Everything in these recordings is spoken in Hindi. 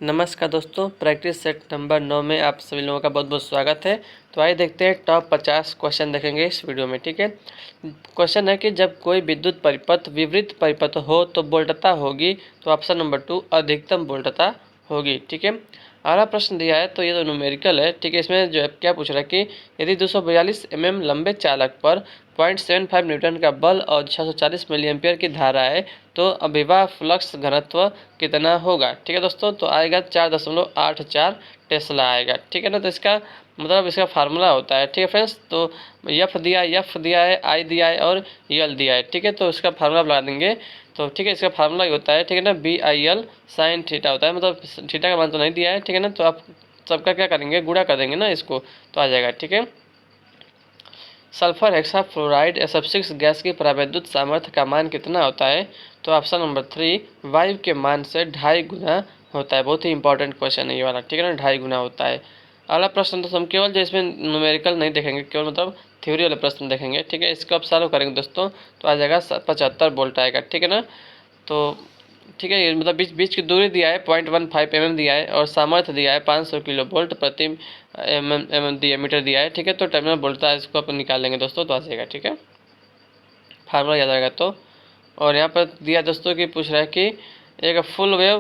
नमस्कार दोस्तों, प्रैक्टिस सेट नंबर 9 में आप सभी लोगों का बहुत बहुत स्वागत है। तो आइए देखते हैं टॉप 50 क्वेश्चन देखेंगे इस वीडियो में। ठीक है, क्वेश्चन है कि जब कोई विद्युत परिपथ विवृत परिपथ हो तो वोल्टता होगी। तो ऑप्शन नंबर 2 अधिकतम वोल्टता होगी। ठीक है, अगला प्रश्न दिया है तो ये तो न्यूमेरिकल है। ठीक है, इसमें जो है क्या पूछ रहा है कि यदि 242 लंबे चालक पर 0.75 न्यूटन का बल और 640 मिली एम्पियर की धारा है तो अभिवाह फ्लक्स घनत्व कितना होगा। ठीक है दोस्तों, तो आएगा 4.84 टेस्ला आएगा। ठीक है ना, तो इसका मतलब इसका फार्मूला होता है। ठीक है फ्रेंड्स, तो एफ दिया है, आई दिया है और यल दिया है। ठीक है, तो इसका फार्मूला लगा देंगे। तो ठीक है, इसका फार्मूला ये होता है, ठीक है ना, BIL साइन थीटा होता है। मतलब थीटा का मान तो नहीं दिया है। ठीक है ना, तो आप सबका क्या करेंगे, गुणा कर देंगे ना इसको, तो आ जाएगा। ठीक है, सल्फर हेक्साफ्लोराइड SF6 गैस की परावैद्युत सामर्थ्य का मान कितना होता है। तो ऑप्शन नंबर 3 वायु के मान से 2.5 गुना होता है। बहुत ही इंपॉर्टेंट क्वेश्चन है ये वाला। ठीक है ना, 2.5 गुना होता है। अगला प्रश्न तो हम केवल जो इसमें न्यूमेरिकल नहीं देखेंगे, केवल मतलब थ्योरी वाले प्रश्न देखेंगे। ठीक है, इसको आप सॉल्व करेंगे दोस्तों तो आ जाएगा 75 वोल्ट आएगा। ठीक है ना, तो ठीक है, ये मतलब बीच बीच की दूरी दिया है 0.15 दिया है और सामर्थ्य दिया है 500 किलो वोल्ट प्रति एम दिया मीटर दिया है। ठीक है, तो टर्मिनल वोल्टता इसको अपन निकाल लेंगे दोस्तों, तो आ जाएगा। ठीक है, फार्मूला याद आएगा तो। और यहाँ पर दिया दोस्तों कि पूछ रहा है कि एक फुल वेव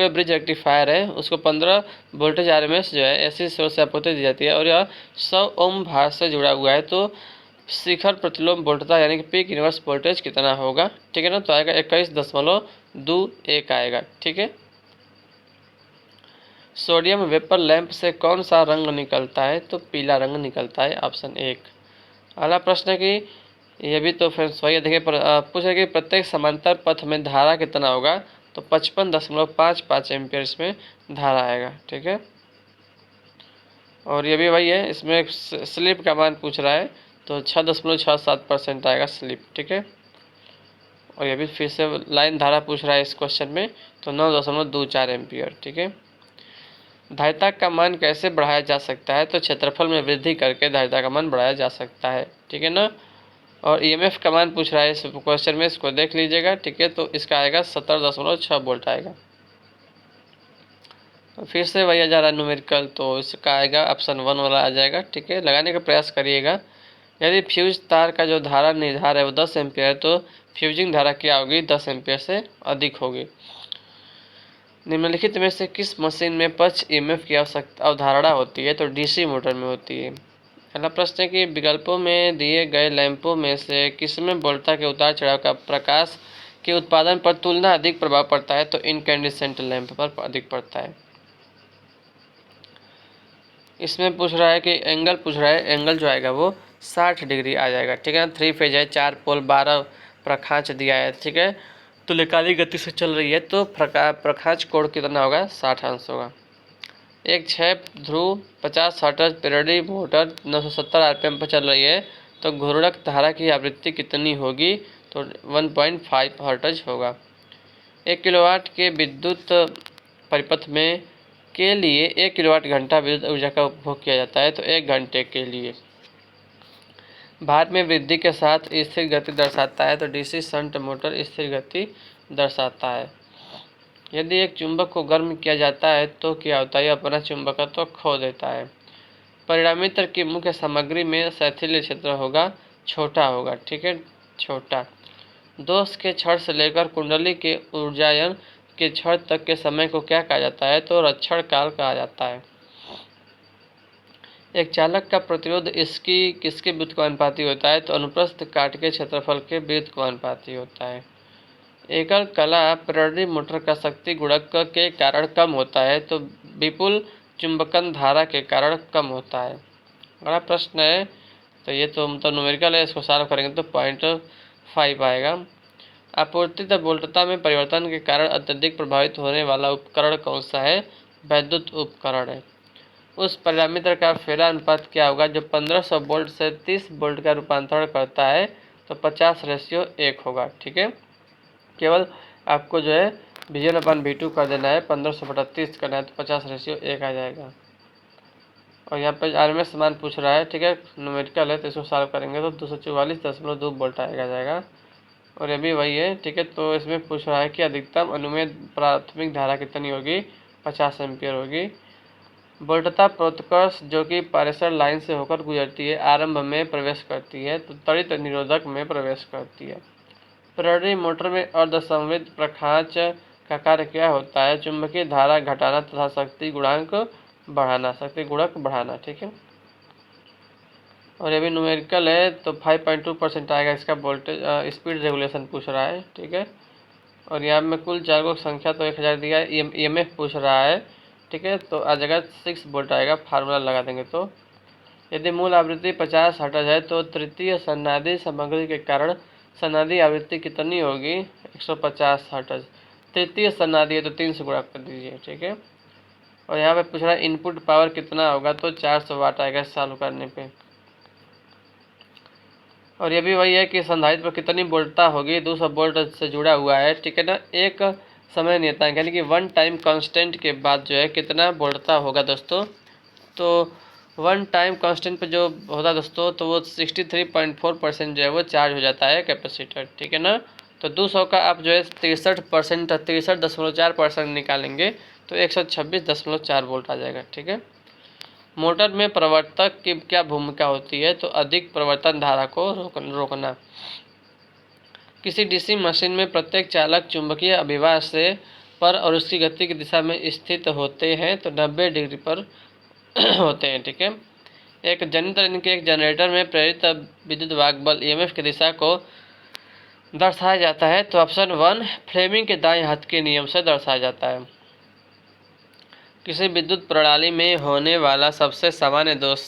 ब्रिज रेक्टिफायर है, उसको 15 वोल्टेज RMS जो है ऐसी सोर्स से आपूर्ति दी जाती है और यह 100 ओम भार से जुड़ा हुआ है। तो शिखर प्रतिलोम वोल्टता यानी कि पीक इनवर्स वोल्टेज कितना होगा। ठीक है ना, तो आएगा 21.21 आएगा। ठीक है, सोडियम वेपर लैंप से कौन सा रंग निकलता है। तो पीला रंग निकलता है, ऑप्शन 1। अगला प्रश्न है कि ये भी तो फिर वही है, देखिए पूछ रहे कि प्रत्येक समांतर पथ में धारा कितना होगा। तो 55.55 एम्पियर इसमें धारा आएगा। ठीक है, और ये भी वही है, इसमें स्लिप का मान पूछ रहा है तो 6.67% आएगा स्लिप। ठीक है, और ये भी फिर से लाइन धारा पूछ रहा है इस क्वेश्चन में, तो 9.24 एम्पियर। ठीक है, धारिता का मान कैसे बढ़ाया जा सकता है। तो क्षेत्रफल में वृद्धि करके धारिता का मान बढ़ाया जा सकता है। ठीक है ना, और EMF का मान पूछ रहा है इस क्वेश्चन में, इसको देख लीजिएगा। ठीक है, तो इसका आएगा 17.6 वोल्ट आएगा। तो फिर से वही आ जा रहा है न्यूमेरिकल, तो इसका आएगा ऑप्शन 1 वाला आ जाएगा। ठीक है, लगाने का प्रयास करिएगा। यदि फ्यूज तार का जो धारा निर्धार है वो 10 एम्पियर है तो फ्यूजिंग धारा क्या होगी, 10 एम्पियर से अधिक होगी। निम्नलिखित में से किस मशीन में पक्ष EMF की आवश्यकता अवधारणा होती है। तो DC मोटर में होती है। अगला प्रश्न है कि विकल्पों में दिए गए लैंपों में से किसमें वोल्टता के उतार चढ़ाव का प्रकाश के उत्पादन पर तुलना अधिक प्रभाव पड़ता है। तो इनकैंडिसेंट लैंप पर अधिक पड़ता है। इसमें पूछ रहा है कि एंगल पूछ रहा है, एंगल जो आएगा वो 60 डिग्री आ जाएगा। ठीक है, 3 फेज है, 4 पोल, 12 प्रखांच दिया है। ठीक है, तुल्यकालिक गति से चल रही है तो प्रखांच कोण कितना होगा, 60 अंश होगा। एक 6 ध्रुव 50 हर्ट्ज पेरडी मोटर 970 RPM पर चल रही है तो घूर्णक धारा की आवृत्ति कितनी होगी। तो 1.5 हर्ट्ज होगा। 1 किलोवाट के विद्युत परिपथ में के लिए 1 किलोवाट घंटा विद्युत ऊर्जा का उपभोग किया जाता है। तो 1 घंटे के लिए। भार में वृद्धि के साथ स्थिर गति दर्शाता है तो DC शंट मोटर स्थिर गति दर्शाता है। यदि एक चुंबक को गर्म किया जाता है तो क्या होता है, अपना चुंबकत्व खो देता है। परिणामी तर्क की मुख्य सामग्री में शैथिल्य क्षेत्र होगा, छोटा होगा। ठीक है, छोटा। दोष के क्षण से लेकर कुंडली के ऊर्जायन के क्षण तक के समय को क्या कहा जाता है। तो रक्षण काल कहा जाता है। एक चालक का प्रतिरोध इसकी किसके व्युत्क्रमानुपाती होता है। तो अनुप्रस्थ काट के क्षेत्रफल के व्युत्क्रमानुपाती होता है। एकल कला प्रेरणी मोटर का शक्ति गुणक के कारण कम होता है तो विपुल चुंबकन धारा के कारण कम होता है। अगला प्रश्न है तो ये तो मतलब न्यूमेरिकल है, इसको सॉल्व करेंगे तो 0.5 आएगा। आपूर्तित वोल्टता में परिवर्तन के कारण अत्यधिक प्रभावित होने वाला उपकरण कौन सा है। वैद्युत उपकरण है। उस पैरामीटर का फेरा अनुपात क्या होगा जो 1500 वोल्ट से 30 वोल्ट का रूपांतरण करता है। तो 50:1 होगा। ठीक है, केवल आपको जो है VN/V2 कर देना है, 1500/30 करना है तो 50:1 आ जाएगा। और यहाँ पे RMS मान पूछ रहा है। ठीक है, न्यूमेरिकल है तो इसको सॉल्व करेंगे तो 244.2 वोल्ट आएगा जाएगा। और ये भी वही है। ठीक है, तो इसमें पूछ रहा है कि अधिकतम अनुमेय प्राथमिक धारा कितनी होगी। 50 एम्पियर होगी। वोल्टता प्रोत्कर्ष जो कि पारेशर लाइन से होकर गुजरती है आरंभ में प्रवेश करती है तो त्वरित निरोधक में प्रवेश करती है। प्रेरणी मोटर में अर्धसंवृत प्रखांच का कार्य क्या होता है? चुंबकीय धारा घटाना तथा शक्ति गुणांक बढ़ाना, शक्ति गुणक बढ़ाना। ठीक है, और ये भी न्यूमेरिकल है तो 5.2% आएगा इसका वोल्टेज स्पीड रेगुलेशन पूछ रहा है। ठीक है, और यहाँ में कुल चालकों की संख्या तो 1000 दिया है। EMF पूछ रहा है। ठीक है, तो आ जाएगा 6 वोल्ट आएगा, फार्मूला लगा देंगे तो। यदि मूल आवृत्ति 50 हर्ट्ज है तो तृतीय सन्नादी सामग्री के कारण सन्नादी आवृत्ति कितनी होगी? 150 हर्ट्ज। तृतीय सन्नादी है तो 3 से गुणा कर दीजिए। ठीक है, और यहाँ पे पूछ रहा है इनपुट पावर कितना होगा तो 400 वाट आएगा सॉल्व करने पे। और ये भी वही है कि संधारित्र पर कितनी वोल्टता होगी? 200 वोल्ट से जुड़ा हुआ है। ठीक है ना, एक समय नियतांक यानी कि वन टाइम कांस्टेंट के बाद जो है कितना वोल्टता होगा दोस्तों? तो वन टाइम कांस्टेंट पे जो होता है दोस्तों तो वो 63.4% जो है वो चार्ज हो जाता है कैपेसिटर। ठीक है ना, तो 200 का आप जो है 63.4% निकालेंगे तो 126.4 वोल्ट आ जाएगा। ठीक है, मोटर में प्रवर्तक की क्या भूमिका होती है? तो अधिक प्रवर्तन धारा को रोकना। किसी डीसी मशीन में प्रत्येक चालक चुंबकीय अभिवाह से पर और उसकी गति की दिशा में स्थित होते हैं तो 90 डिग्री पर होते हैं। ठीक है, एक जनरेटर यानी कि एक जनरेटर में प्रेरित विद्युत वाहक बल EMF की दिशा को दर्शाया जाता है तो ऑप्शन 1 फ्लेमिंग के दाएं हाथ के नियम से दर्शाया जाता है। किसी विद्युत प्रणाली में होने वाला सबसे सामान्य दोष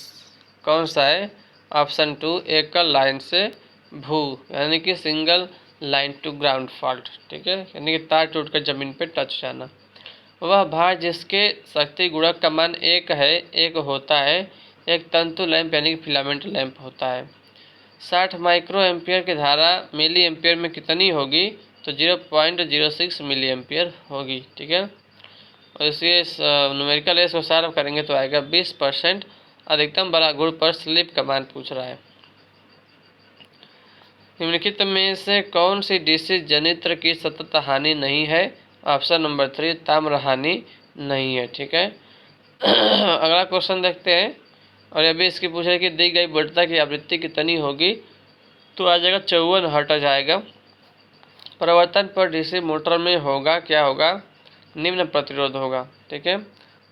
कौन सा है? ऑप्शन 2 एकल लाइन से भू यानी कि single line to ground fault. ठीक है, यानी कि तार टूटकर जमीन पर टच जाना। वह भार जिसके शक्ति गुणक का मान 1 है, 1 होता है, एक तंतु लैंप यानी कि फिलामेंट लैंप होता है। 60 माइक्रो एम्पियर की धारा मिली एम्पियर में कितनी होगी? तो 0.06 मिली एम्पियर होगी। ठीक है, और इसे न्यूमेरिकल है, इसको सॉल्व करेंगे तो आएगा 20%। अधिकतम बड़ा गुण पर स्लिप का मान पूछ रहा है। निम्नलिखित में से कौन सी डीसी जनित्र की सतत हानि नहीं है? ऑप्शन नंबर 3 ताम्र हानि नहीं है। ठीक है, अगला क्वेश्चन देखते हैं, और अभी इसकी पूछ रहे कि दी गई वोल्टता की आवृत्ति कितनी होगी? तो आ जाएगा 54 हर्ट्ज आएगा। परिवर्तन पर डीसी मोटर में होगा क्या होगा? निम्न प्रतिरोध होगा। ठीक है,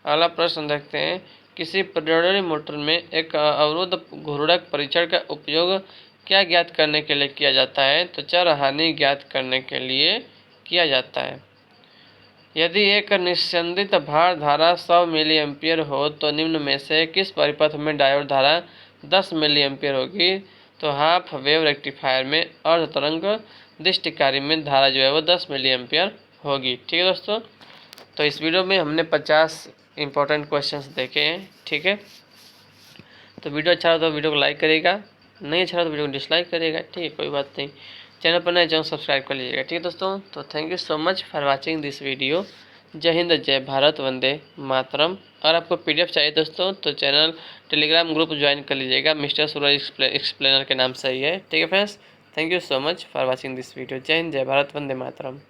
अगला प्रश्न देखते हैं, किसी प्रेरणी मोटर में एक अवरुद्ध घूर्णक परीक्षण का उपयोग क्या ज्ञात करने के लिए किया जाता है? तो चर हानि ज्ञात करने के लिए किया जाता है। यदि एक निस्यंदित भार धारा 100 मिली एम्पियर हो तो निम्न में से किस परिपथ में डायोड धारा 10 मिली एम्पियर होगी? तो हाफ वेव रेक्टिफायर में अर्ध तरंग दृष्टिकारी में धारा जो है वो 10 मिली एम्पियर होगी। ठीक है दोस्तों, तो इस वीडियो में हमने 50 इंपॉर्टेंट क्वेश्चंस देखे हैं। ठीक है, तो वीडियो अच्छा लगा तो वीडियो को लाइक करिएगा, नहीं अच्छा लगा तो वीडियो को डिसलाइक करिएगा। ठीक है, कोई बात नहीं, चैनल पर नए चैनल सब्सक्राइब कर लीजिएगा। ठीक है दोस्तों, तो thank you so much for watching this video. जय हिंद, जय भारत, वंदे मातरम। अगर आपको PDF चाहिए दोस्तों तो चैनल टेलीग्राम ग्रुप ज्वाइन कर लीजिएगा, मिस्टर सूरज एक्सप्लेनर के नाम से ही है। ठीक है friends, thank you so much for watching this video. जय हिंद, जय भारत, वंदे मातरम।